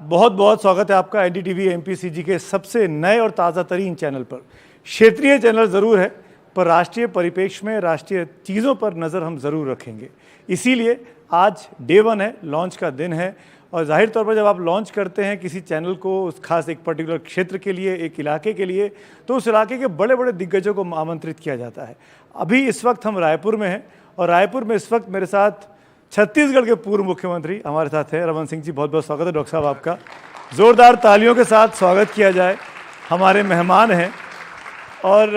बहुत बहुत स्वागत है आपका एनडीटीवी एमपीसीजी के सबसे नए और ताज़ा तरीन चैनल पर। क्षेत्रीय चैनल ज़रूर है, पर राष्ट्रीय परिप्रेक्ष्य में राष्ट्रीय चीज़ों पर नज़र हम ज़रूर रखेंगे। इसीलिए आज डे 1 है, लॉन्च का दिन है, और जाहिर तौर पर जब आप लॉन्च करते हैं किसी चैनल को उस खास एक पर्टिकुलर क्षेत्र के लिए, एक इलाके के लिए, तो उस इलाके के बड़े बड़े दिग्गजों को आमंत्रित किया जाता है। अभी इस वक्त हम रायपुर में हैं, और रायपुर में इस वक्त मेरे साथ छत्तीसगढ़ के पूर्व मुख्यमंत्री हमारे साथ हैं, रमन सिंह जी। बहुत बहुत स्वागत है डॉक्टर साहब आपका। ज़ोरदार तालियों के साथ स्वागत किया जाए, हमारे मेहमान हैं। और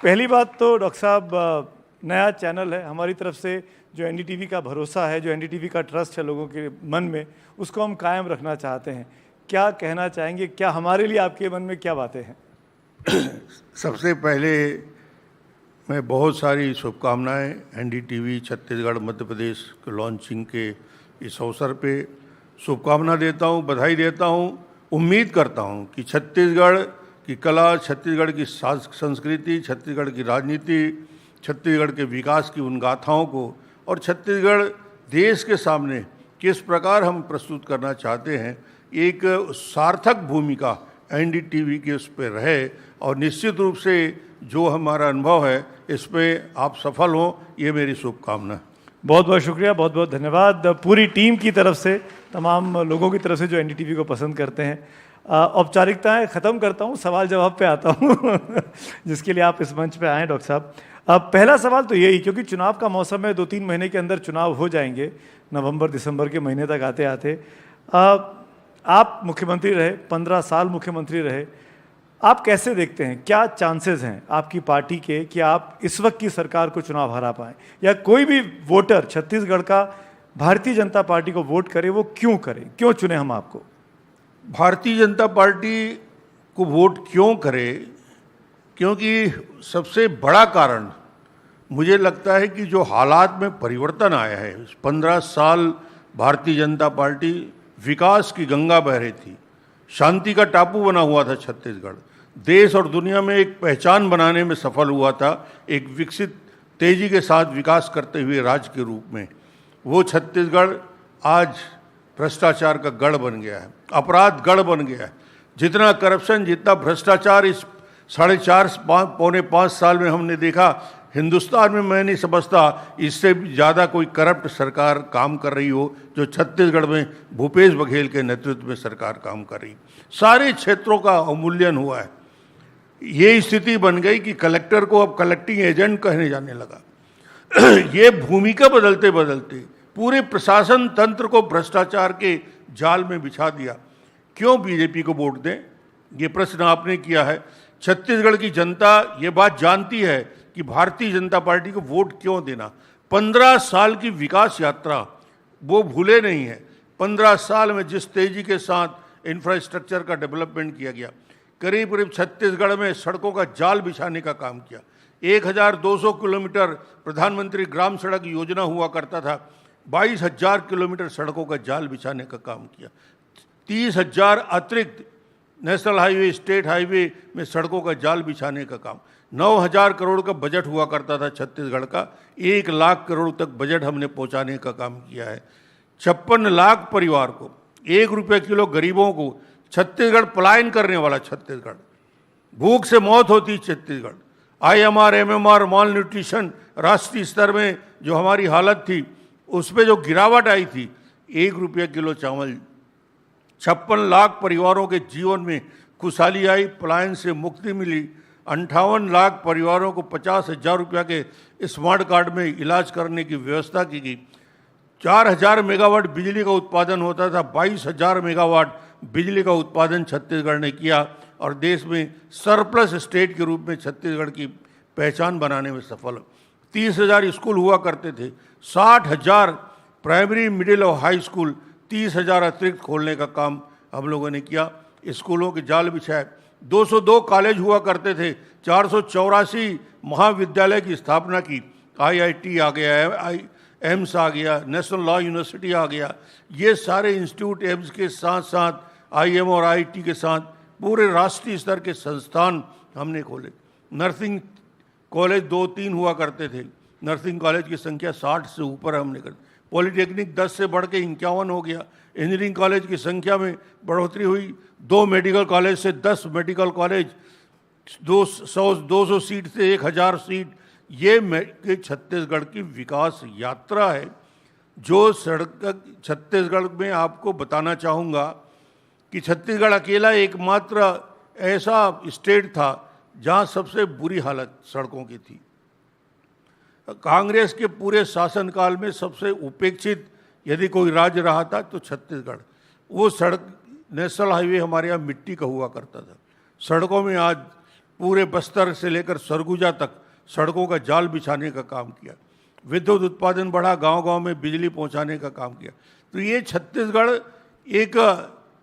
पहली बात तो डॉक्टर साहब, नया चैनल है, हमारी तरफ से जो एनडीटीवी का भरोसा है, जो एनडीटीवी का ट्रस्ट है लोगों के मन में, उसको हम कायम रखना चाहते हैं। क्या कहना चाहेंगे, क्या हमारे लिए आपके मन में क्या बातें हैं? सबसे पहले मैं बहुत सारी शुभकामनाएं एनडीटीवी छत्तीसगढ़ मध्य प्रदेश के लॉन्चिंग के इस अवसर पे शुभकामना देता हूं, बधाई देता हूं। उम्मीद करता हूं कि छत्तीसगढ़ की कला, छत्तीसगढ़ की संस्कृति, छत्तीसगढ़ की राजनीति, छत्तीसगढ़ के विकास की उन गाथाओं को और छत्तीसगढ़ देश के सामने किस प्रकार हम प्रस्तुत करना चाहते हैं, एक सार्थक भूमिका एनडीटीवी के उस पर रहे। और निश्चित रूप से जो हमारा अनुभव है इस पर आप सफल हों, ये मेरी शुभकामना। बहुत बहुत शुक्रिया, बहुत बहुत धन्यवाद पूरी टीम की तरफ से, तमाम लोगों की तरफ से जो एनडीटीवी को पसंद करते हैं। औपचारिकताएं ख़त्म करता हूं, सवाल जवाब पे आता हूं जिसके लिए आप इस मंच पे आए डॉक्टर साहब। पहला सवाल तो यही, क्योंकि चुनाव का मौसम है, 2-3 महीने के अंदर चुनाव हो जाएंगे, नवंबर दिसंबर के महीने तक आते आते। आप मुख्यमंत्री रहे, 15 साल मुख्यमंत्री रहे, आप कैसे देखते हैं, क्या चांसेस हैं आपकी पार्टी के कि आप इस वक्त की सरकार को चुनाव हरा पाएं, या कोई भी वोटर छत्तीसगढ़ का भारतीय जनता पार्टी को वोट करे, वो क्यों करे, क्यों चुने हम आपको? भारतीय जनता पार्टी को वोट क्यों करे? क्योंकि सबसे बड़ा कारण मुझे लगता है कि जो हालात में परिवर्तन आया है, 15 साल भारतीय जनता पार्टी विकास की गंगा बह रही थी, शांति का टापू बना हुआ था छत्तीसगढ़, देश और दुनिया में एक पहचान बनाने में सफल हुआ था, एक विकसित तेजी के साथ विकास करते हुए राज्य के रूप में। वो छत्तीसगढ़ आज भ्रष्टाचार का गढ़ बन गया है, अपराध गढ़ बन गया है। जितना करप्शन, जितना भ्रष्टाचार इस 4.5-5 साल में हमने देखा, हिंदुस्तान में मैं नहीं समझता इससे ज़्यादा कोई करप्ट सरकार काम कर रही हो जो छत्तीसगढ़ में भूपेश बघेल के नेतृत्व में सरकार काम कर रही। सारे क्षेत्रों का अवमूल्यन हुआ है। ये स्थिति बन गई कि कलेक्टर को अब कलेक्टिंग एजेंट कहने जाने लगा ये भूमिका बदलते बदलते पूरे प्रशासन तंत्र को भ्रष्टाचार के जाल में बिछा दिया। क्यों बीजेपी को वोट दें, ये प्रश्न आपने किया है। छत्तीसगढ़ की जनता ये बात जानती है कि भारतीय जनता पार्टी को वोट क्यों देना। 15 साल की विकास यात्रा वो भूले नहीं है। 15 साल में जिस तेजी के साथ इंफ्रास्ट्रक्चर का डेवलपमेंट किया गया, करीब करीब छत्तीसगढ़ में सड़कों का जाल बिछाने का काम किया। 1200 किलोमीटर प्रधानमंत्री ग्राम सड़क योजना हुआ करता था, 22,000 किलोमीटर सड़कों का जाल बिछाने का काम किया। 30,000 अतिरिक्त नेशनल हाईवे, स्टेट हाईवे में सड़कों का जाल बिछाने का काम। 9,000 करोड़ का बजट हुआ करता था छत्तीसगढ़ का, 1 लाख करोड़ तक बजट हमने पहुंचाने का काम किया है। 56 लाख परिवार को 1 रुपये किलो गरीबों को, छत्तीसगढ़ पलायन करने वाला छत्तीसगढ़, भूख से मौत होती छत्तीसगढ़, IMR, MMR, माल न्यूट्रिशन राष्ट्रीय स्तर में जो हमारी हालत थी उस पर जो गिरावट आई थी, 1 रुपये किलो चावल, 56 लाख परिवारों के जीवन में खुशहाली आई, पलायन से मुक्ति मिली। 58 लाख परिवारों को 50,000 रुपया के स्मार्ट कार्ड में इलाज करने की व्यवस्था की गई। 4,000 मेगावाट बिजली का उत्पादन होता था, 22,000 मेगावाट बिजली का उत्पादन छत्तीसगढ़ ने किया, और देश में सरप्लस स्टेट के रूप में छत्तीसगढ़ की पहचान बनाने में सफल। 30,000 स्कूल हुआ करते थे, 60,000 प्राइमरी, मिडिल और हाई स्कूल, 30,000 अतिरिक्त खोलने का काम हम लोगों ने किया। स्कूलों के जाल बिछाए। 202 कॉलेज हुआ करते थे, 484 महाविद्यालय की स्थापना की। IIT आ गया है, एम्स आ गया, नेशनल लॉ यूनिवर्सिटी आ गया। ये सारे इंस्टीट्यूट एम्स के साथ साथ IIM और IIT के साथ पूरे राष्ट्रीय स्तर के संस्थान हमने खोले। नर्सिंग कॉलेज 2-3 हुआ करते थे, नर्सिंग कॉलेज की संख्या 60 से ऊपर हमने कर। पॉलिटेक्निक 10 से बढ़ के 51 हो गया, इंजीनियरिंग कॉलेज की संख्या में बढ़ोतरी हुई, 2 मेडिकल कॉलेज से 10 मेडिकल कॉलेज, 200 सीट से 1000 सीट। ये छत्तीसगढ़ की विकास यात्रा है। जो सड़क छत्तीसगढ़ में आपको बताना चाहूँगा कि छत्तीसगढ़ अकेला एकमात्र ऐसा स्टेट था जहाँ सबसे बुरी हालत सड़कों की थी। कांग्रेस के पूरे शासनकाल में सबसे उपेक्षित यदि कोई राज्य रहा था तो छत्तीसगढ़। वो सड़क नेशनल हाईवे हमारे यहाँ मिट्टी का हुआ करता था। सड़कों में आज पूरे बस्तर से लेकर सरगुजा तक सड़कों का जाल बिछाने का काम किया, विद्युत उत्पादन बढ़ा, गांव-गांव में बिजली पहुंचाने का काम किया। तो ये छत्तीसगढ़ एक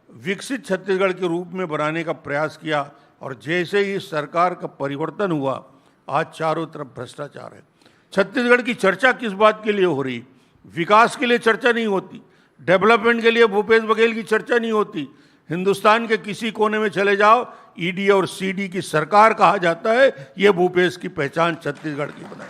विकसित छत्तीसगढ़ के रूप में बनाने का प्रयास किया। और जैसे ही सरकार का परिवर्तन हुआ, आज चारों तरफ भ्रष्टाचार है। छत्तीसगढ़ की चर्चा किस बात के लिए हो रही? विकास के लिए चर्चा नहीं होती, डेवलपमेंट के लिए भूपेश बघेल की चर्चा नहीं होती। हिंदुस्तान के किसी कोने में चले जाओ, ईडी और सीडी की सरकार कहा जाता है। ये भूपेश की पहचान छत्तीसगढ़ की बनाई।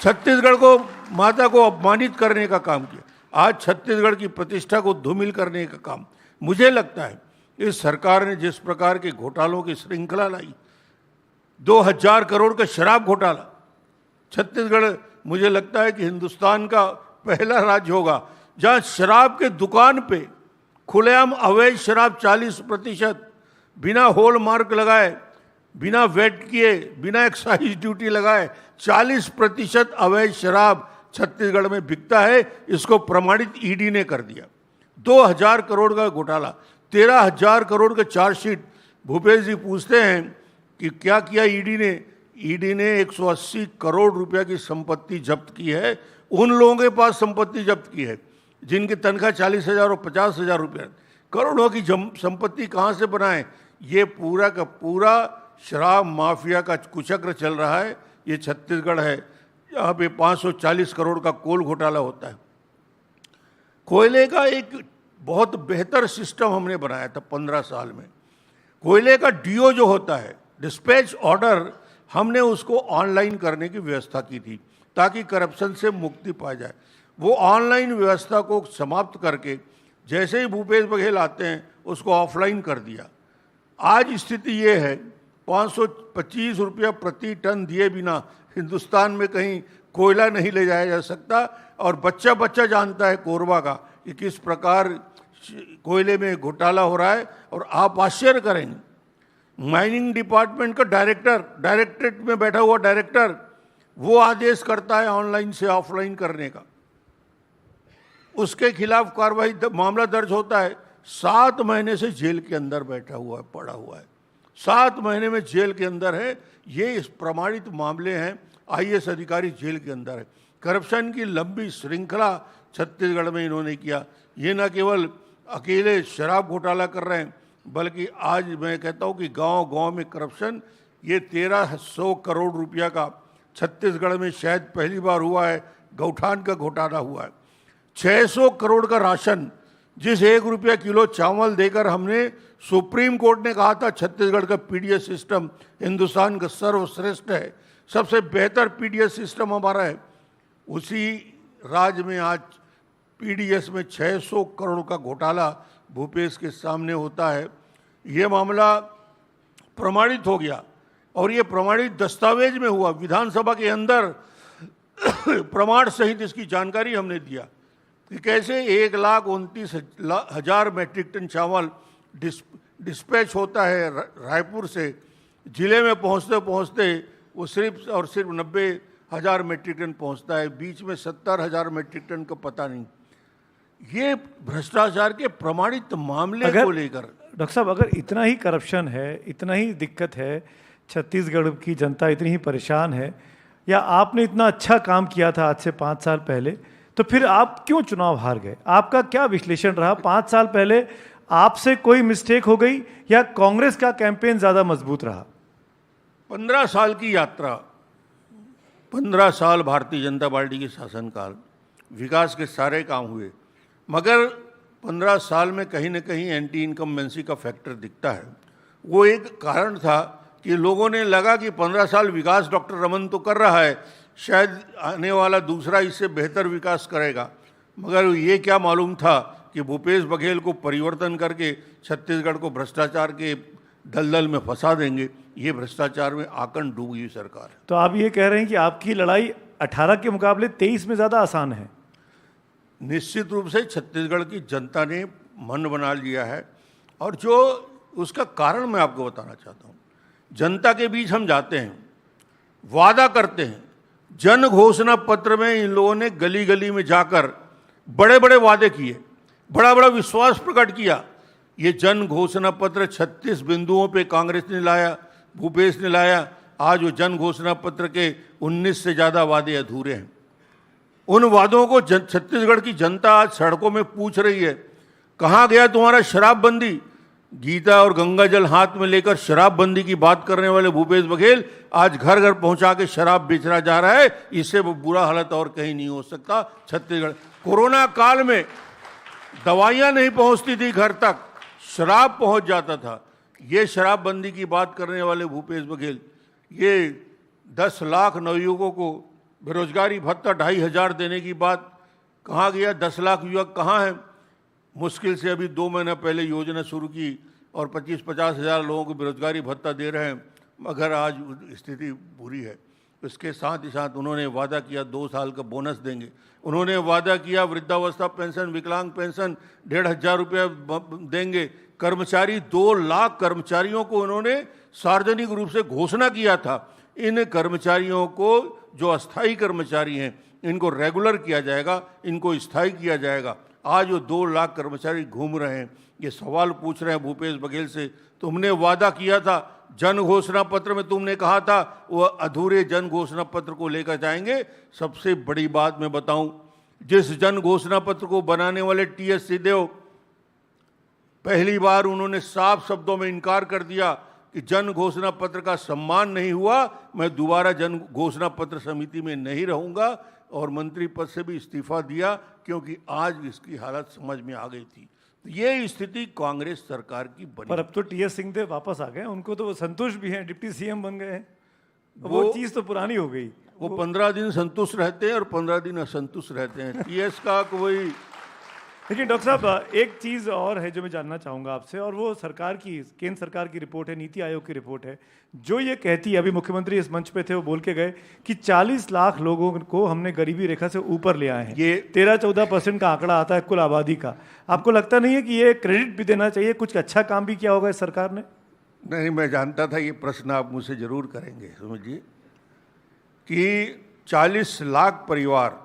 छत्तीसगढ़ को माता को अपमानित करने का काम किया, आज छत्तीसगढ़ की प्रतिष्ठा को धूमिल करने का काम। मुझे लगता है इस सरकार ने जिस प्रकार के घोटालों की श्रृंखला लाई, 2000 करोड़ का शराब घोटाला, छत्तीसगढ़ मुझे लगता है कि हिंदुस्तान का पहला राज्य होगा जहां शराब के दुकान पे खुलेआम अवैध शराब 40% बिना होल मार्क लगाए, बिना वेट किए, बिना एक्साइज ड्यूटी लगाए 40% अवैध शराब छत्तीसगढ़ में बिकता है। इसको प्रमाणित ईडी ने कर दिया। 2000 करोड़ का घोटाला, 13,000 करोड़ का चार्जशीट। भूपेश जी पूछते हैं कि क्या किया ईडी ने? ईडी ने 180 करोड़ रुपया की संपत्ति जब्त की है। उन लोगों के पास संपत्ति जब्त की है जिनकी तनख्वाह 40,000 और 50,000 रुपया। करोड़ों की संपत्ति कहाँ से बनाए? ये पूरा का पूरा शराब माफिया का कुचक्र चल रहा है। ये छत्तीसगढ़ है जहाँ पे 540 करोड़ का कोल घोटाला होता है। कोयले का एक बहुत बेहतर सिस्टम हमने बनाया था 15 साल में। कोयले का डीओ जो होता है, डिस्पैच ऑर्डर, हमने उसको ऑनलाइन करने की व्यवस्था की थी ताकि करप्शन से मुक्ति पाई जाए। वो ऑनलाइन व्यवस्था को समाप्त करके जैसे ही भूपेश बघेल आते हैं उसको ऑफलाइन कर दिया। आज स्थिति ये है 525 रुपया प्रति टन दिए बिना हिंदुस्तान में कहीं कोयला नहीं ले जाया जा सकता। और बच्चा बच्चा जानता है कोरबा का कि किस प्रकार कोयले में घोटाला हो रहा है। और आप आश्चर्य करेंगे, माइनिंग डिपार्टमेंट का डायरेक्टरेट में बैठा हुआ डायरेक्टर, वो आदेश करता है ऑनलाइन से ऑफलाइन करने का। उसके खिलाफ कार्रवाई, मामला दर्ज होता है। 7 महीने से जेल के अंदर बैठा हुआ है, पड़ा हुआ है। 7 महीने में जेल के अंदर है। ये इस प्रमाणित मामले हैं। आईएएस अधिकारी जेल के अंदर है। करप्शन की लंबी श्रृंखला छत्तीसगढ़ में इन्होंने किया। ये न केवल अकेले शराब घोटाला कर रहे हैं, बल्कि आज मैं कहता हूँ कि गांव-गांव में करप्शन। ये 1300 करोड़ रुपया का छत्तीसगढ़ में शायद पहली बार हुआ है गौठान का घोटाला हुआ है। 600 करोड़ का राशन, जिस 1 रुपया किलो चावल देकर हमने, सुप्रीम कोर्ट ने कहा था छत्तीसगढ़ का पीडीएस सिस्टम हिंदुस्तान का सर्वश्रेष्ठ है, सबसे बेहतर पीडीएस सिस्टम हमारा है। उसी राज्य में आज पीडीएस में 600 करोड़ का घोटाला भूपेश के सामने होता है। ये मामला प्रमाणित हो गया और ये प्रमाणित दस्तावेज में हुआ। विधानसभा के अंदर प्रमाण सहित इसकी जानकारी हमने दिया कि कैसे 1,29,000 मैट्रिक टन चावल डिस्पैच होता है रायपुर से। जिले में पहुंचते पहुंचते वो सिर्फ और सिर्फ 90,000 मैट्रिक टन पहुंचता है, बीच में 70,000 मैट्रिक टन का पता नहीं। ये भ्रष्टाचार के प्रमाणित मामले को लेकर, डॉक्टर साहब, अगर इतना ही करप्शन है, इतना ही दिक्कत है, छत्तीसगढ़ की जनता इतनी ही परेशान है, या आपने इतना अच्छा काम किया था आज से 5 साल पहले, तो फिर आप क्यों चुनाव हार गए? आपका क्या विश्लेषण रहा? 5 साल पहले आपसे कोई मिस्टेक हो गई या कांग्रेस का कैंपेन ज्यादा मजबूत रहा? 15 साल की यात्रा, 15 साल भारतीय जनता पार्टी के शासनकाल, विकास के सारे काम हुए, मगर 15 साल में कहीं न कहीं एंटी इनकम्बेंसी का फैक्टर दिखता है। वो एक कारण था कि लोगों ने लगा कि 15 साल विकास डॉक्टर रमन तो कर रहा है, शायद आने वाला दूसरा इससे बेहतर विकास करेगा। मगर ये क्या मालूम था कि भूपेश बघेल को परिवर्तन करके छत्तीसगढ़ को भ्रष्टाचार के दलदल में फंसा देंगे। ये भ्रष्टाचार में आकंठ डूबी हुई सरकार है। तो आप ये कह रहे हैं कि आपकी लड़ाई 18 के मुकाबले 23 में ज़्यादा आसान है? निश्चित रूप से छत्तीसगढ़ की जनता ने मन बना लिया है, और जो उसका कारण मैं आपको बताना चाहता हूँ। जनता के बीच हम जाते हैं, वादा करते हैं। जन घोषणा पत्र में इन लोगों ने गली गली में जाकर बड़े बड़े वादे किए, बड़ा बड़ा विश्वास प्रकट किया। ये जन घोषणा पत्र 36 बिंदुओं पे कांग्रेस ने लाया, भूपेश ने लाया। आज वो जन घोषणा पत्र के 19 से ज़्यादा वादे अधूरे हैं। उन वादों को छत्तीसगढ़ की जनता आज सड़कों में पूछ रही है, कहाँ गया तुम्हारा शराबबंदी? गीता और गंगा जल हाथ में लेकर शराबबंदी की बात करने वाले भूपेश बघेल आज घर घर पहुंचा के शराब बेचना जा रहा है। इससे बुरा हालत और कहीं नहीं हो सकता छत्तीसगढ़। कोरोना काल में दवाइयां नहीं पहुंचती थी घर तक, शराब पहुंच जाता था। ये शराबबंदी की बात करने वाले भूपेश बघेल, ये 10 लाख नवयुवकों को बेरोजगारी भत्ता 2,500 देने की बात कहाँ गया? 10 लाख युवक कहाँ हैं? मुश्किल से अभी 2 महीना पहले योजना शुरू की और 25-50 हज़ार लोगों को बेरोजगारी भत्ता दे रहे हैं, मगर आज स्थिति बुरी है। इसके साथ ही साथ उन्होंने वादा किया 2 साल का बोनस देंगे। उन्होंने वादा किया वृद्धावस्था पेंशन, विकलांग पेंशन 1,500 रुपया देंगे। कर्मचारी 2 लाख कर्मचारियों को उन्होंने सार्वजनिक रूप से घोषणा किया था। इन कर्मचारियों को, जो अस्थायी कर्मचारी हैं, इनको रेगुलर किया जाएगा, इनको स्थायी किया जाएगा। आज वो 2 लाख कर्मचारी घूम रहे हैं। ये सवाल पूछ रहे हैं भूपेश बघेल से, तुमने वादा किया था, जन घोषणा पत्र में तुमने कहा था वो अधूरे जन घोषणा पत्र को लेकर जाएंगे। सबसे बड़ी बात मैं बताऊं, जिस जन घोषणा पत्र को बनाने वाले TS सिंहदेव, पहली बार उन्होंने साफ शब्दों में इनकार कर दिया कि जन घोषणा पत्र का सम्मान नहीं हुआ, मैं दोबारा जन घोषणा पत्र समिति में नहीं रहूंगा, और मंत्री पद से भी इस्तीफा दिया, क्योंकि आज इसकी हालत समझ में आ गई थी। ये स्थिति कांग्रेस सरकार की बनी। पर अब तो TS सिंहदेव वापस आ गए, उनको तो वो संतुष्ट भी हैं, डिप्टी CM बन गए हैं। वो चीज़ तो पुरानी हो गई। वो 15 दिन संतुष्ट रहते हैं और 15 दिन असंतुष्ट रहते हैं। TS का कोई। लेकिन डॉक्टर साहब, एक चीज़ और है जो मैं जानना चाहूँगा आपसे, और वो सरकार की, केंद्र सरकार की रिपोर्ट है, नीति आयोग की रिपोर्ट है, जो ये कहती है, अभी मुख्यमंत्री इस मंच पे थे, वो बोल के गए कि 40 लाख लोगों को हमने गरीबी रेखा से ऊपर ले आए हैं। ये 13-14% का आंकड़ा आता है कुल आबादी का। आपको लगता नहीं है कि ये क्रेडिट भी देना चाहिए, कुछ अच्छा काम भी किया होगा इस सरकार ने? नहीं, मैं जानता था ये प्रश्न आप मुझसे जरूर करेंगे। समझिए कि 40 लाख परिवार,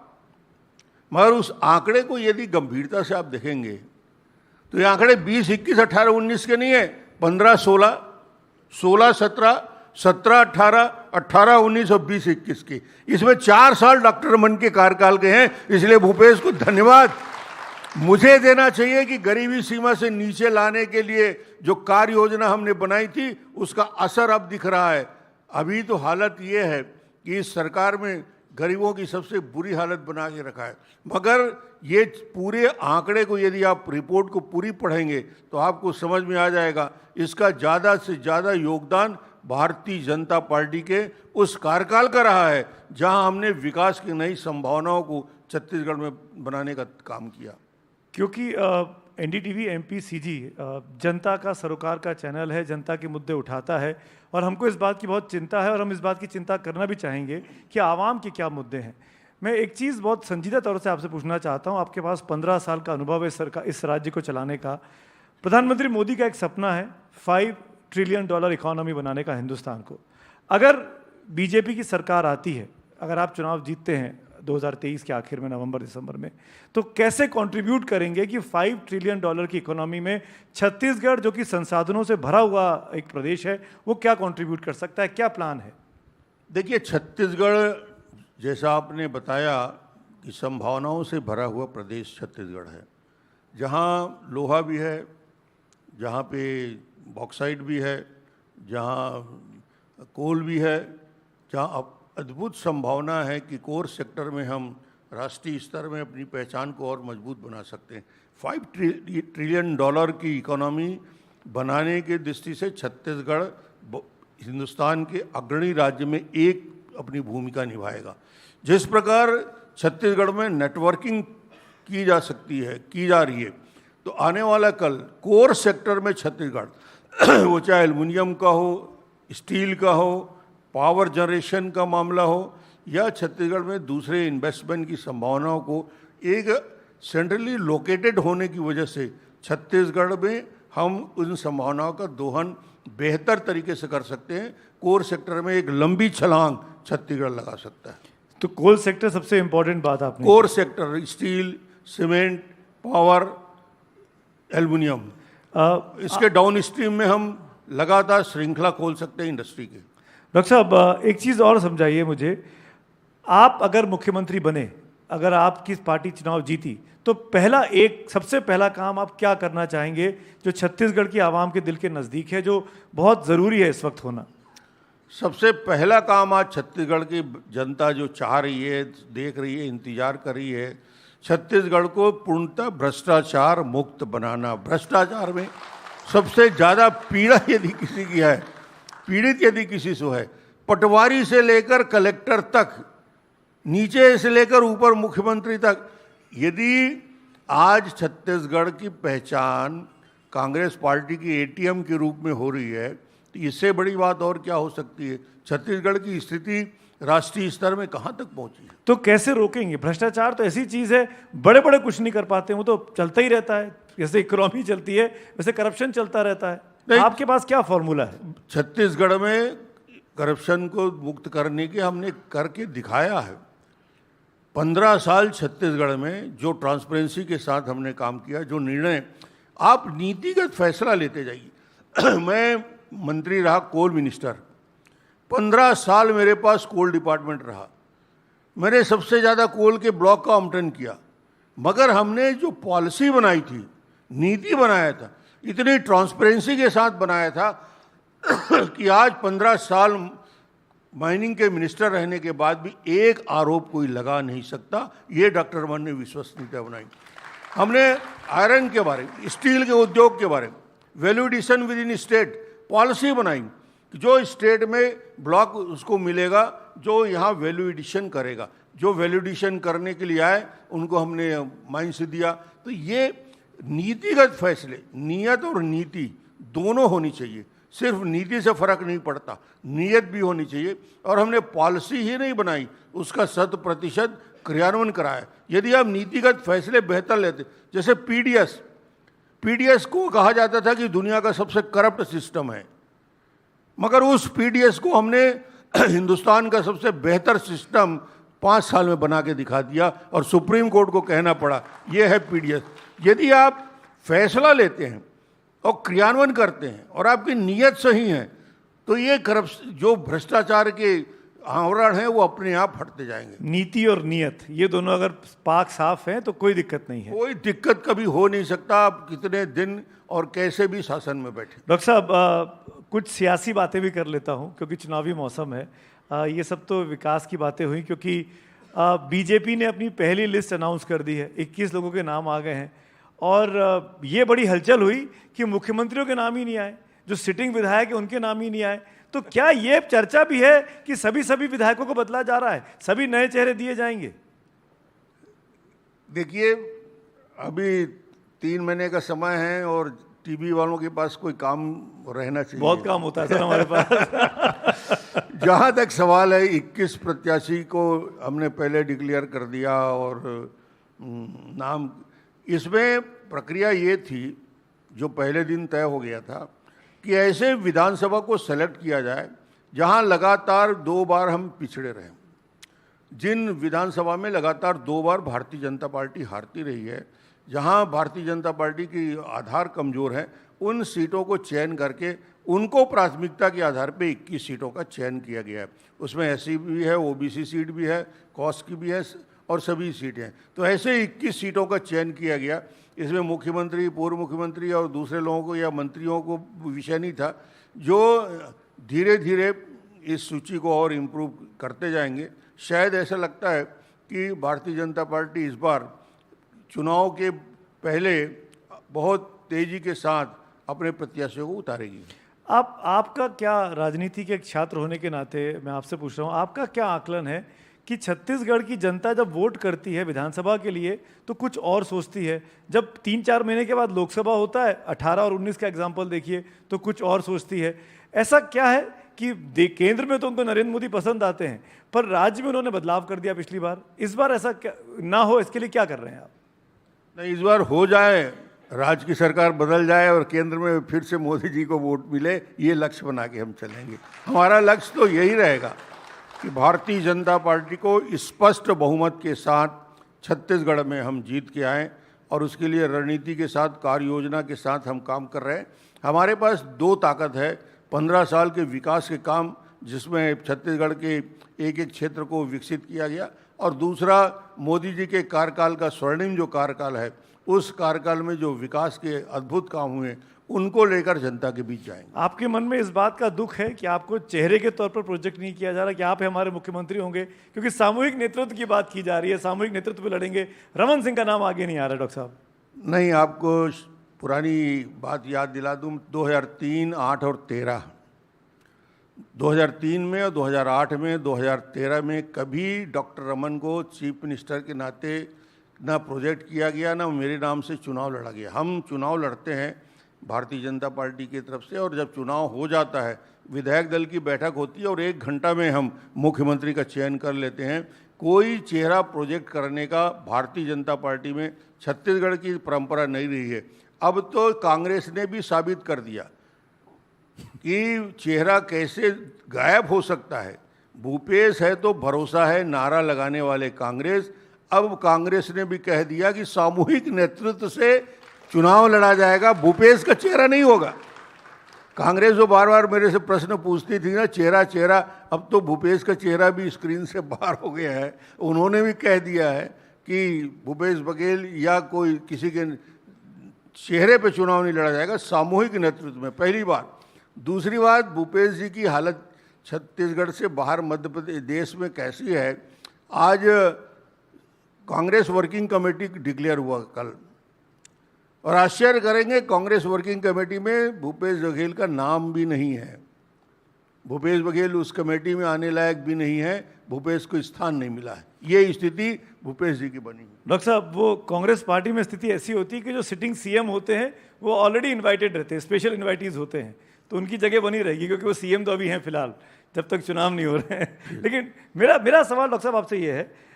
मगर उस आंकड़े को यदि गंभीरता से आप देखेंगे तो ये आंकड़े 20, 21, 18, 19 के नहीं है, 15, 16, 16, 17, 17, 18, 18, 19 और 20, 21 के। इसमें 4 साल डॉक्टर रमन के कार्यकाल के हैं। इसलिए भूपेश को धन्यवाद मुझे देना चाहिए कि गरीबी सीमा से नीचे लाने के लिए जो कार्य योजना हमने बनाई थी, उसका असर अब दिख रहा है। अभी तो हालत ये है कि इस सरकार में गरीबों की सबसे बुरी हालत बना के रखा है। मगर ये पूरे आंकड़े को यदि आप रिपोर्ट को पूरी पढ़ेंगे तो आपको समझ में आ जाएगा, इसका ज़्यादा से ज़्यादा योगदान भारतीय जनता पार्टी के उस कार्यकाल का रहा है, जहां हमने विकास की नई संभावनाओं को छत्तीसगढ़ में बनाने का काम किया। क्योंकि NDTV MPCG जनता का सरोकार का चैनल है, जनता के मुद्दे उठाता है, और हमको इस बात की बहुत चिंता है, और हम इस बात की चिंता करना भी चाहेंगे कि आवाम के क्या मुद्दे हैं। मैं एक चीज़ बहुत संजीदा तौर से आपसे पूछना चाहता हूँ। आपके पास 15 साल का अनुभव है सरकार, इस राज्य को चलाने का। प्रधानमंत्री मोदी का एक सपना है $5 ट्रिलियन इकोनॉमी बनाने का हिंदुस्तान को। अगर BJP की सरकार आती है, अगर आप चुनाव जीतते हैं 2023 के आखिर में, नवंबर-दिसंबर में, तो कैसे कंट्रीब्यूट करेंगे कि $5 ट्रिलियन की इकोनॉमी में छत्तीसगढ़, जो कि संसाधनों से भरा हुआ एक प्रदेश है, वो क्या कंट्रीब्यूट कर सकता है? क्या प्लान है? देखिए, छत्तीसगढ़, जैसा आपने बताया कि संभावनाओं से भरा हुआ प्रदेश छत्तीसगढ़ है, जहाँ लोहा भी है, जहाँ पे बॉक्साइट भी है, जहाँ कोल भी है, जहाँ अद्भुत संभावना है कि कोर सेक्टर में हम राष्ट्रीय स्तर में अपनी पहचान को और मजबूत बना सकते हैं। $5 ट्रिलियन की इकोनॉमी बनाने की दृष्टि से छत्तीसगढ़ हिंदुस्तान के अग्रणी राज्य में एक अपनी भूमिका निभाएगा। जिस प्रकार छत्तीसगढ़ में नेटवर्किंग की जा सकती है, की जा रही है, तो आने वाला कल कोर सेक्टर में छत्तीसगढ़ वो चाहे एल्युमिनियम का हो, स्टील का हो, पावर जनरेशन का मामला हो, या छत्तीसगढ़ में दूसरे इन्वेस्टमेंट की संभावनाओं को एक सेंट्रली लोकेटेड होने की वजह से छत्तीसगढ़ में हम उन संभावनाओं का दोहन बेहतर तरीके से कर सकते हैं। कोर सेक्टर में एक लंबी छलांग छत्तीसगढ़ लगा सकता है। तो कोल सेक्टर सबसे इंपॉर्टेंट बात आपने core sector steel, cement, power, aluminium, इसके डाउन स्ट्रीम में हम लगातार श्रृंखला खोल सकते हैं इंडस्ट्री की। डॉक्टर साहब एक चीज़ और समझाइए मुझे, आप अगर मुख्यमंत्री बने, अगर आपकी पार्टी चुनाव जीती, तो सबसे पहला काम आप क्या करना चाहेंगे जो छत्तीसगढ़ की आवाम के दिल के नज़दीक है, जो बहुत ज़रूरी है इस वक्त होना? सबसे पहला काम आज छत्तीसगढ़ की जनता जो चाह रही है, देख रही है, इंतजार कर रही है, छत्तीसगढ़ को पूर्णतः भ्रष्टाचार मुक्त बनाना। भ्रष्टाचार में सबसे ज़्यादा पीड़ा यदि किसी की है, पीड़ित यदि किसी से है, पटवारी से लेकर कलेक्टर तक, नीचे से लेकर ऊपर मुख्यमंत्री तक, यदि आज छत्तीसगढ़ की पहचान कांग्रेस पार्टी की एटीएम के रूप में हो रही है, तो इससे बड़ी बात और क्या हो सकती है? छत्तीसगढ़ की स्थिति राष्ट्रीय स्तर में कहाँ तक पहुंची है? तो कैसे रोकेंगे? भ्रष्टाचार तो ऐसी चीज़ है, बड़े बड़े कुछ नहीं कर पाते, वो तो चलता ही रहता है। जैसे इकोनॉमी चलती है वैसे करप्शन चलता रहता है। आपके पास क्या फॉर्मूला है? छत्तीसगढ़ में करप्शन को मुक्त करने के हमने करके दिखाया है। 15 साल छत्तीसगढ़ में जो ट्रांसपेरेंसी के साथ हमने काम किया, जो निर्णय, आप नीतिगत फैसला लेते जाइए। मैं मंत्री रहा, कोल मिनिस्टर, 15 साल मेरे पास कोल डिपार्टमेंट रहा, मैंने सबसे ज़्यादा कोल के ब्लॉक का आवंटन किया, मगर हमने जो पॉलिसी बनाई थी, नीति बनाया था, इतनी ट्रांसपेरेंसी के साथ बनाया था कि आज 15 साल माइनिंग के मिनिस्टर रहने के बाद भी एक आरोप कोई लगा नहीं सकता। ये डॉक्टर मन ने विश्वसनीयता बनाई। हमने आयरन के बारे में, स्टील के उद्योग के बारे में, value addition within state policy बनाई कि जो स्टेट में ब्लॉक उसको मिलेगा जो यहाँ वैल्यू एडिशन करेगा, जो वैल्यू एडिशन करने के लिए आए उनको हमने माइंस दिया। तो ये नीतिगत फैसले, नियत और नीति दोनों होनी चाहिए। सिर्फ नीति से फर्क नहीं पड़ता, नीयत भी होनी चाहिए। और हमने पॉलिसी ही नहीं बनाई, उसका 100% क्रियान्वयन कराया। यदि आप नीतिगत फैसले बेहतर लेते, जैसे पीडीएस को कहा जाता था कि दुनिया का सबसे करप्ट सिस्टम है, मगर उस पीडीएस को हमने हिंदुस्तान का सबसे बेहतर सिस्टम 5 साल में बना के दिखा दिया और सुप्रीम कोर्ट को कहना पड़ा ये है पीडीएस। यदि आप फैसला लेते हैं और क्रियान्वयन करते हैं और आपकी नीयत सही है, तो ये करप्शन, जो भ्रष्टाचार के आवरण है, वो अपने आप हटते जाएंगे। नीति और नियत, ये दोनों अगर पाक साफ हैं तो कोई दिक्कत नहीं है। कोई दिक्कत कभी हो नहीं सकता, आप कितने दिन और कैसे भी शासन में बैठे। डॉक्टर साहब कुछ सियासी बातें भी कर लेता हूं क्योंकि चुनावी मौसम है। ये सब तो विकास की बातें हुई क्योंकि बीजेपी ने अपनी पहली लिस्ट अनाउंस कर दी है, 21 लोगों के नाम आ गए हैं। और ये बड़ी हलचल हुई कि मुख्यमंत्रियों के नाम ही नहीं आए, जो सिटिंग विधायक है उनके नाम ही नहीं आए। तो क्या ये चर्चा भी है कि सभी विधायकों को बदला जा रहा है, सभी नए चेहरे दिए जाएंगे? देखिए, अभी 3 महीने का समय है और टीवी वालों के पास कोई काम रहना चाहिए। बहुत काम होता है सर हमारे पास। जहाँ तक सवाल है, 21 प्रत्याशी को हमने पहले डिक्लेयर कर दिया और नाम, इसमें प्रक्रिया ये थी जो पहले दिन तय हो गया था कि ऐसे विधानसभा को सेलेक्ट किया जाए जहां लगातार 2 बार हम पिछड़े रहे। जिन विधानसभा में लगातार 2 बार भारतीय जनता पार्टी हारती रही है, जहां भारतीय जनता पार्टी की आधार कमज़ोर है, उन सीटों को चयन करके उनको प्राथमिकता के आधार पे 21 सीटों का चयन किया गया है। उसमें एससी भी है, ओबीसी सीट भी है, कॉस्ट की भी है और सभी सीटें हैं। तो ऐसे 21 सीटों का चयन किया गया। इसमें मुख्यमंत्री, पूर्व मुख्यमंत्री और दूसरे लोगों को या मंत्रियों को विषय नहीं था, जो धीरे धीरे इस सूची को और इम्प्रूव करते जाएंगे। शायद ऐसा लगता है कि भारतीय जनता पार्टी इस बार चुनाव के पहले बहुत तेज़ी के साथ अपने प्रत्याशियों को उतारेगी। आपका क्या, राजनीति के एक छात्र होने के नाते मैं आपसे पूछ रहा हूँ, आपका क्या आकलन है कि छत्तीसगढ़ की जनता जब वोट करती है विधानसभा के लिए तो कुछ और सोचती है, जब 3-4 महीने के बाद लोकसभा होता है, 18 और 19 का एग्जाम्पल देखिए, तो कुछ और सोचती है। ऐसा क्या है कि केंद्र में तो उनको नरेंद्र मोदी पसंद आते हैं, पर राज्य में उन्होंने बदलाव कर दिया पिछली बार, इस बार ऐसा ना हो इसके लिए क्या कर रहे हैं आप? नहीं, इस बार हो जाए, राज्य की सरकार बदल जाए और केंद्र में फिर से मोदी जी को वोट मिले, ये लक्ष्य बना के हम चलेंगे। हमारा लक्ष्य तो यही रहेगा कि भारतीय जनता पार्टी को स्पष्ट बहुमत के साथ छत्तीसगढ़ में हम जीत के आएँ, और उसके लिए रणनीति के साथ, कार्य योजना के साथ हम काम कर रहे हैं। हमारे पास 2 ताकत है, 15 साल के विकास के काम जिसमें छत्तीसगढ़ के एक एक क्षेत्र को विकसित किया गया, और दूसरा मोदी जी के कार्यकाल का स्वर्णिम जो कार्यकाल है, उस कार्यकाल में जो विकास के अद्भुत काम हुए उनको लेकर जनता के बीच जाएंगे। आपके मन में इस बात का दुख है कि आपको चेहरे के तौर पर प्रोजेक्ट नहीं किया जा रहा कि आप हमारे मुख्यमंत्री होंगे, क्योंकि सामूहिक नेतृत्व की बात की जा रही है, सामूहिक नेतृत्व पे लड़ेंगे, रमन सिंह का नाम आगे नहीं आ रहा डॉक्टर साहब? नहीं, आपको पुरानी बात याद दिला दूं, 2003, 8 और 13, 2003 में और 2008 में, 2013 में कभी डॉक्टर रमन को चीफ मिनिस्टर के नाते ना प्रोजेक्ट किया गया, ना मेरे नाम से चुनाव लड़ा गया। हम चुनाव लड़ते हैं भारतीय जनता पार्टी की तरफ से, और जब चुनाव हो जाता है, विधायक दल की बैठक होती है और 1 घंटा में हम मुख्यमंत्री का चयन कर लेते हैं। कोई चेहरा प्रोजेक्ट करने का भारतीय जनता पार्टी में छत्तीसगढ़ की परंपरा नहीं रही है। अब तो कांग्रेस ने भी साबित कर दिया कि चेहरा कैसे गायब हो सकता है। भूपेश है तो भरोसा है नारा लगाने वाले कांग्रेस, अब कांग्रेस ने भी कह दिया कि सामूहिक नेतृत्व से चुनाव लड़ा जाएगा, भूपेश का चेहरा नहीं होगा। कांग्रेस जो बार बार मेरे से प्रश्न पूछती थी ना, चेहरा, अब तो भूपेश का चेहरा भी स्क्रीन से बाहर हो गया है। उन्होंने भी कह दिया है कि भूपेश बघेल या कोई किसी के चेहरे पे चुनाव नहीं लड़ा जाएगा, सामूहिक नेतृत्व में, पहली बात। दूसरी बात, भूपेश जी की हालत छत्तीसगढ़ से बाहर मध्य प्रदेश देश में कैसी है। आज कांग्रेस वर्किंग कमेटी डिक्लेयर हुआ कल, और आश्चर्य करेंगे, कांग्रेस वर्किंग कमेटी में भूपेश बघेल का नाम भी नहीं है। भूपेश बघेल उस कमेटी में आने लायक भी नहीं है, भूपेश को स्थान नहीं मिला है। ये स्थिति भूपेश जी की बनी है। डॉक्टर साहब, वो कांग्रेस पार्टी में स्थिति ऐसी होती है कि जो सिटिंग सीएम होते हैं वो ऑलरेडी इनवाइटेड रहते हैं, स्पेशल इनवाइटीज होते हैं, तो उनकी जगह बनी रहेगी, क्योंकि वो सीएम तो अभी हैं फिलहाल, जब तक चुनाव नहीं हो रहे हैं। लेकिन मेरा सवाल डॉक्टर साहब आपसे ये है,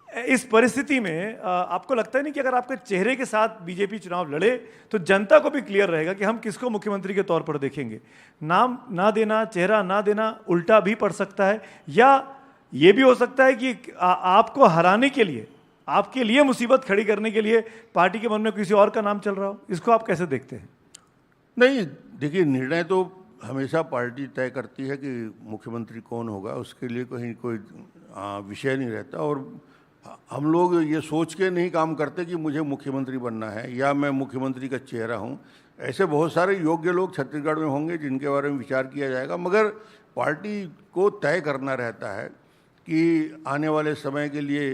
इस परिस्थिति में आपको लगता है नहीं कि अगर आपके चेहरे के साथ बीजेपी चुनाव लड़े तो जनता को भी क्लियर रहेगा कि हम किसको मुख्यमंत्री के तौर पर देखेंगे? नाम ना देना, चेहरा ना देना उल्टा भी पड़ सकता है, या ये भी हो सकता है कि आपको हराने के लिए, आपके लिए मुसीबत खड़ी करने के लिए पार्टी के मन में किसी और का नाम चल रहा हो। इसको आप कैसे देखते हैं? नहीं, देखिए, निर्णय तो हमेशा पार्टी तय करती है कि मुख्यमंत्री कौन होगा, उसके लिए कहीं कोई विषय नहीं रहता। और हम लोग ये सोच के नहीं काम करते कि मुझे मुख्यमंत्री बनना है या मैं मुख्यमंत्री का चेहरा हूँ। ऐसे बहुत सारे योग्य लोग छत्तीसगढ़ में होंगे जिनके बारे में विचार किया जाएगा, मगर पार्टी को तय करना रहता है कि आने वाले समय के लिए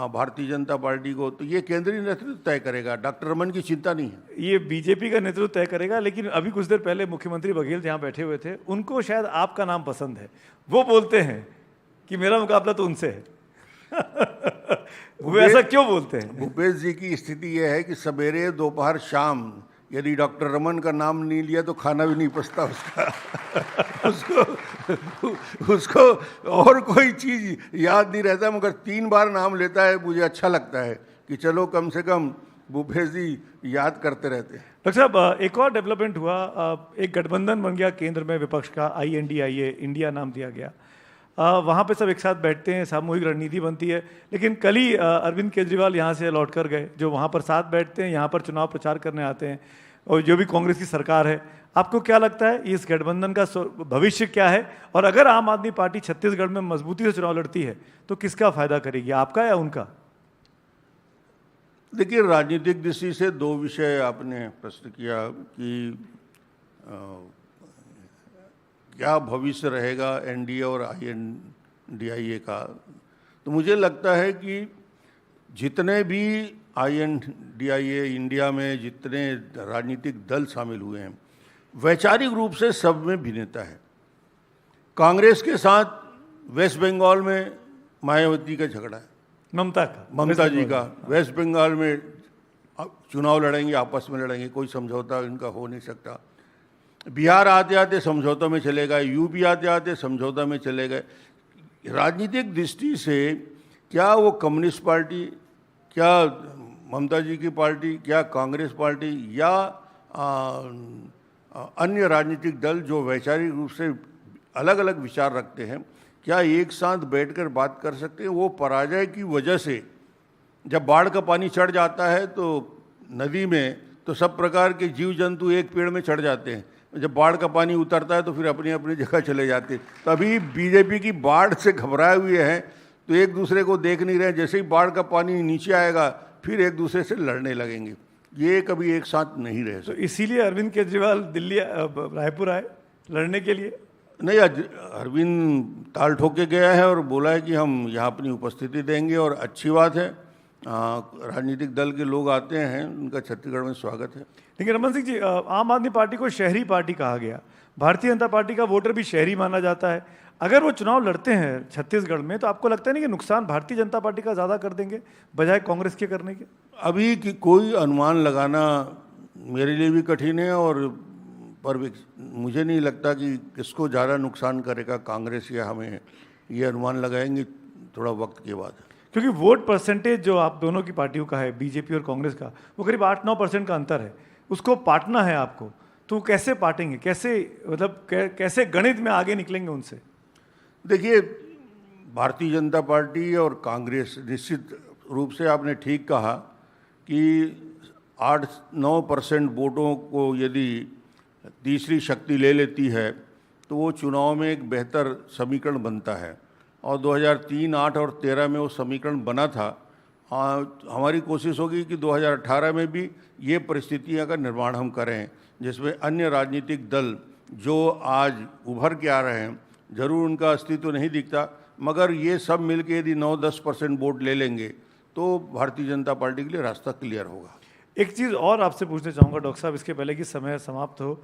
भारतीय जनता पार्टी को, तो ये केंद्रीय नेतृत्व तय करेगा। डॉक्टर रमन की चिंता नहीं है, ये बीजेपी का नेतृत्व तय करेगा। लेकिन अभी कुछ देर पहले मुख्यमंत्री बघेल जहाँ बैठे हुए थे, उनको शायद आपका नाम पसंद है। वो बोलते हैं कि मेरा मुकाबला तो उनसे है। वो ऐसा क्यों बोलते हैं? भूपेश जी की स्थिति यह है कि सवेरे, दोपहर, शाम यदि डॉक्टर रमन का नाम नहीं लिया तो खाना भी नहीं पचता उसका। उसको और कोई चीज़ याद नहीं रहता, मगर 3 बार नाम लेता है, मुझे अच्छा लगता है कि चलो कम से कम भूपेश जी याद करते रहते हैं। डॉक्टर साहब, एक और डेवलपमेंट हुआ, एक गठबंधन बन गया केंद्र में विपक्ष का, INDIA, इंडिया नाम दिया गया। वहाँ पे सब एक साथ बैठते हैं, सामूहिक रणनीति बनती है। लेकिन कल ही अरविंद केजरीवाल यहाँ से लौट कर गए, जो वहाँ पर साथ बैठते हैं, यहाँ पर चुनाव प्रचार करने आते हैं, और जो भी कांग्रेस की सरकार है। आपको क्या लगता है इस गठबंधन का भविष्य क्या है? और अगर आम आदमी पार्टी छत्तीसगढ़ में मजबूती से चुनाव लड़ती है तो किसका फायदा करेगी, आपका या उनका? देखिए, राजनीतिक दृष्टि से 2 विषय आपने प्रश्न किया कि क्या भविष्य रहेगा NDA और INDIA का। तो मुझे लगता है कि जितने भी INDIA इंडिया में जितने राजनीतिक दल शामिल हुए हैं, वैचारिक रूप से सब में भिन्नता है। कांग्रेस के साथ वेस्ट बंगाल में मायावती का झगड़ा है, ममता का, ममता जी का। वेस्ट बंगाल में चुनाव लड़ेंगे, आपस में लड़ेंगे, कोई समझौता इनका हो नहीं सकता। बिहार आते आते समझौता में चले गए, यूपी आते आते समझौता में चले गए। राजनीतिक दृष्टि से क्या वो कम्युनिस्ट पार्टी, क्या ममता जी की पार्टी, क्या कांग्रेस पार्टी या अन्य राजनीतिक दल जो वैचारिक रूप से अलग अलग विचार रखते हैं, क्या एक साथ बैठकर बात कर सकते हैं? वो पराजय की वजह से जब बाढ़ का पानी चढ़ जाता है तो नदी में, तो सब प्रकार के जीव जंतु एक पेड़ में चढ़ जाते हैं। जब बाढ़ का पानी उतरता है तो फिर अपनी अपनी जगह चले जाते हैं। तभी बीजेपी की बाढ़ से घबराए हुए हैं, तो एक दूसरे को देख नहीं रहे। जैसे ही बाढ़ का पानी नीचे आएगा फिर एक दूसरे से लड़ने लगेंगे। ये कभी एक साथ नहीं रह सकते। तो इसीलिए अरविंद केजरीवाल दिल्ली रायपुर आए लड़ने के लिए? नहीं, अरविंद ताल ठोक के गया है और बोला है कि हम यहाँ अपनी उपस्थिति देंगे, और अच्छी बात है। राजनीतिक दल के लोग आते हैं, उनका छत्तीसगढ़ में स्वागत है। लेकिन रमन सिंह जी, आम आदमी पार्टी को शहरी पार्टी कहा गया, भारतीय जनता पार्टी का वोटर भी शहरी माना जाता है। अगर वो चुनाव लड़ते हैं छत्तीसगढ़ में तो आपको लगता है नहीं कि नुकसान भारतीय जनता पार्टी का ज़्यादा कर देंगे बजाय कांग्रेस के करने के? अभी की कोई अनुमान लगाना मेरे लिए भी कठिन है, और पर मुझे नहीं लगता कि किसको ज़्यादा नुकसान करेगा, कांग्रेस या हमें। ये अनुमान लगाएंगे थोड़ा वक्त के बाद, क्योंकि वोट परसेंटेज जो आप दोनों की पार्टियों का है, बीजेपी और कांग्रेस का, वो करीब 8-9% का अंतर है। उसको पाटना है आपको, तो कैसे पाटेंगे? कैसे, मतलब कैसे गणित में आगे निकलेंगे उनसे? देखिए, भारतीय जनता पार्टी और कांग्रेस, निश्चित रूप से आपने ठीक कहा कि 8-9% वोटों को यदि तीसरी शक्ति ले लेती है तो वो चुनाव में एक बेहतर समीकरण बनता है। और 2003, 8 और 13 में वो समीकरण बना था। हमारी कोशिश होगी कि 2018 में भी ये परिस्थितियां का निर्माण हम करें, जिसमें अन्य राजनीतिक दल जो आज उभर के आ रहे हैं, ज़रूर उनका अस्तित्व नहीं दिखता, मगर ये सब मिलके यदि 9-10% वोट ले लेंगे तो भारतीय जनता पार्टी के लिए रास्ता क्लियर होगा। एक चीज़ और आपसे पूछना चाहूँगा डॉक्टर साहब, इसके पहले कि समय समाप्त हो।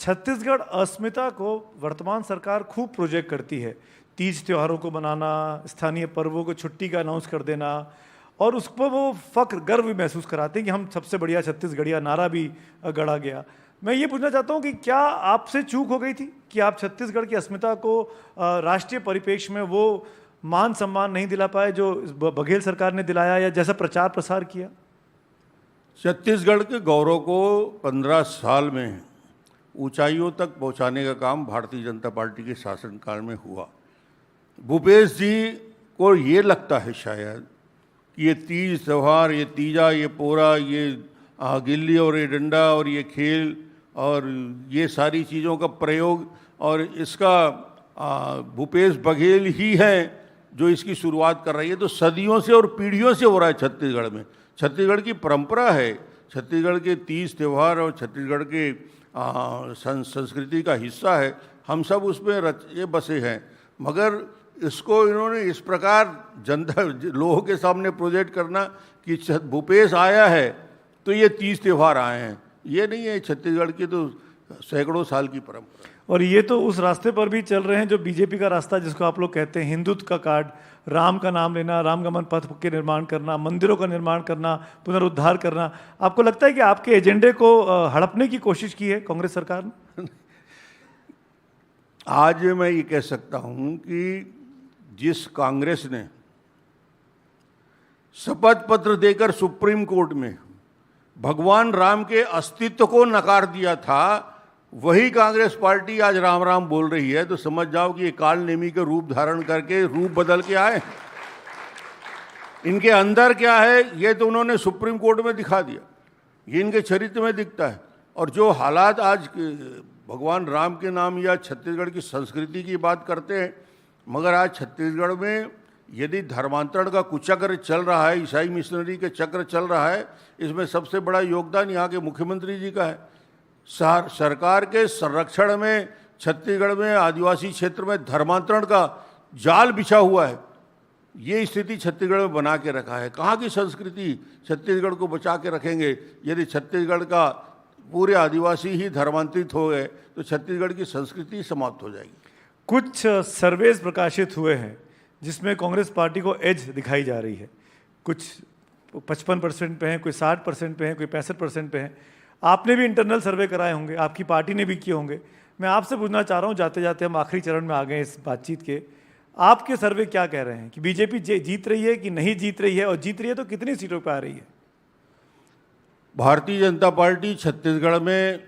छत्तीसगढ़ अस्मिता को वर्तमान सरकार खूब प्रोजेक्ट करती है। तीज त्योहारों को मनाना, स्थानीय पर्वों को छुट्टी का अनाउंस कर देना, और उस पर वो फ़ख्र, गर्व भी महसूस कराते हैं कि हम सबसे बढ़िया छत्तीसगढ़िया नारा भी गढ़ा गया। मैं ये पूछना चाहता हूँ कि क्या आपसे चूक हो गई थी कि आप छत्तीसगढ़ की अस्मिता को राष्ट्रीय परिप्रेक्ष्य में वो मान सम्मान नहीं दिला पाए जो बघेल सरकार ने दिलाया, या जैसा प्रचार प्रसार किया? छत्तीसगढ़ के गौरव को 15 साल में ऊंचाइयों तक पहुंचाने का काम भारतीय जनता पार्टी के शासनकाल में हुआ। भूपेश जी को ये लगता है शायद कि ये तीज त्यौहार, ये तीजा, ये पोरा, ये गिल्ली और ये डंडा और ये खेल और ये सारी चीज़ों का प्रयोग, और इसका भूपेश बघेल ही है जो इसकी शुरुआत कर रही है। तो सदियों से और पीढ़ियों से हो रहा है छत्तीसगढ़ में। छत्तीसगढ़ की परंपरा है, छत्तीसगढ़ के तीज त्यौहार और छत्तीसगढ़ के संस्कृति का हिस्सा है। हम सब उसमें रचे बसे हैं, मगर इसको इन्होंने इस प्रकार जनता लोगों के सामने प्रोजेक्ट करना कि भूपेश आया है तो ये तीज त्यौहार आए हैं, ये नहीं है। छत्तीसगढ़ की तो सैकड़ों साल की परंपरा। और ये तो उस रास्ते पर भी चल रहे हैं जो बीजेपी का रास्ता, जिसको आप लोग कहते हैं हिंदुत्व का कार्ड, राम का नाम लेना, रामगमन पथ के निर्माण करना, मंदिरों का निर्माण करना, पुनरुद्धार करना। आपको लगता है कि आपके एजेंडे को हड़पने की कोशिश की है कांग्रेस सरकार ने? आज मैं ये कह सकता हूं कि जिस कांग्रेस ने शपथ पत्र देकर सुप्रीम कोर्ट में भगवान राम के अस्तित्व को नकार दिया था, वही कांग्रेस पार्टी आज राम राम बोल रही है। तो समझ जाओ कि ये काल नेमी के रूप धारण करके रूप बदल के आए। इनके अंदर क्या है ये तो उन्होंने सुप्रीम कोर्ट में दिखा दिया, ये इनके चरित्र में दिखता है। और जो हालात आज भगवान राम के नाम या छत्तीसगढ़ की संस्कृति की बात करते हैं, मगर आज छत्तीसगढ़ में यदि धर्मांतरण का कुचक्र चल रहा है, ईसाई मिशनरी के चक्र चल रहा है, इसमें सबसे बड़ा योगदान यहाँ के मुख्यमंत्री जी का है। सरकार के संरक्षण में छत्तीसगढ़ में आदिवासी क्षेत्र में धर्मांतरण का जाल बिछा हुआ है। ये स्थिति छत्तीसगढ़ में बना के रखा है। कहाँ की संस्कृति छत्तीसगढ़ को बचा के रखेंगे? यदि छत्तीसगढ़ का पूरे आदिवासी ही धर्मांतरित हो गए तो छत्तीसगढ़ की संस्कृति समाप्त हो जाएगी। कुछ सर्वेज प्रकाशित हुए हैं जिसमें कांग्रेस पार्टी को एज दिखाई जा रही है। कुछ 55% पे हैं, कोई 60% पे हैं, कोई 65% पे हैं। आपने भी इंटरनल सर्वे कराए होंगे, आपकी पार्टी ने भी किए होंगे। मैं आपसे पूछना चाह रहा हूँ, जाते जाते हम आखिरी चरण में आ गए इस बातचीत के, आपके सर्वे क्या कह रहे हैं कि बीजेपी जीत रही है कि नहीं जीत रही है, और जीत रही है तो कितनी सीटों पर आ रही है? भारतीय जनता पार्टी छत्तीसगढ़ में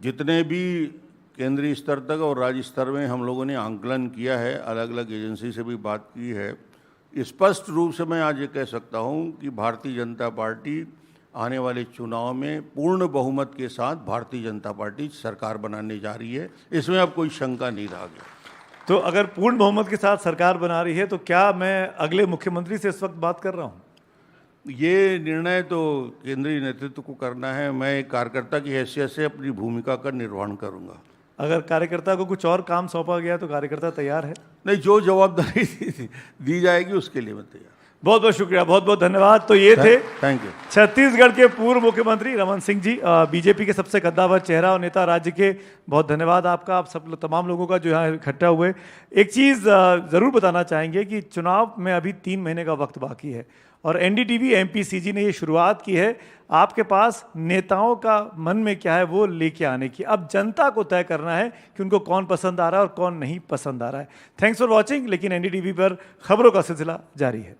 जितने भी केंद्रीय स्तर तक और राज्य स्तर में हम लोगों ने आंकलन किया है, अलग अलग एजेंसी से भी बात की है, स्पष्ट रूप से मैं आज ये कह सकता हूँ कि भारतीय जनता पार्टी आने वाले चुनाव में पूर्ण बहुमत के साथ भारतीय जनता पार्टी सरकार बनाने जा रही है। इसमें अब कोई शंका नहीं रहा गया। तो अगर पूर्ण बहुमत के साथ सरकार बना रही है तो क्या मैं अगले मुख्यमंत्री से इस वक्त बात कर रहा हूँ? ये निर्णय तो केंद्रीय नेतृत्व को करना है। मैं एक कार्यकर्ता की हैसियत से अपनी भूमिका का निर्वहन करूंगा। अगर कार्यकर्ता को कुछ और काम सौंपा गया तो कार्यकर्ता तैयार है? नहीं, जो जवाबदारी दी जाएगी उसके लिए मैं तैयार। बहुत बहुत शुक्रिया, बहुत बहुत धन्यवाद। तो ये थे थैंक यू छत्तीसगढ़ के पूर्व मुख्यमंत्री रमन सिंह जी, बीजेपी के सबसे कद्दावर चेहरा और नेता राज्य के। बहुत धन्यवाद आपका, आप सब तमाम लोगों का जो यहाँ इकट्ठा हुए। एक चीज़ ज़रूर बताना चाहेंगे कि चुनाव में अभी 3 महीने का वक्त बाकी है और एनडीटीवी एमपीसीजी ने ये शुरुआत की है आपके पास नेताओं का मन में क्या है वो लेके आने की। अब जनता को तय करना है कि उनको कौन पसंद आ रहा है और कौन नहीं पसंद आ रहा है। Thanks for watching. लेकिन एनडीटीवी पर खबरों का सिलसिला जारी है।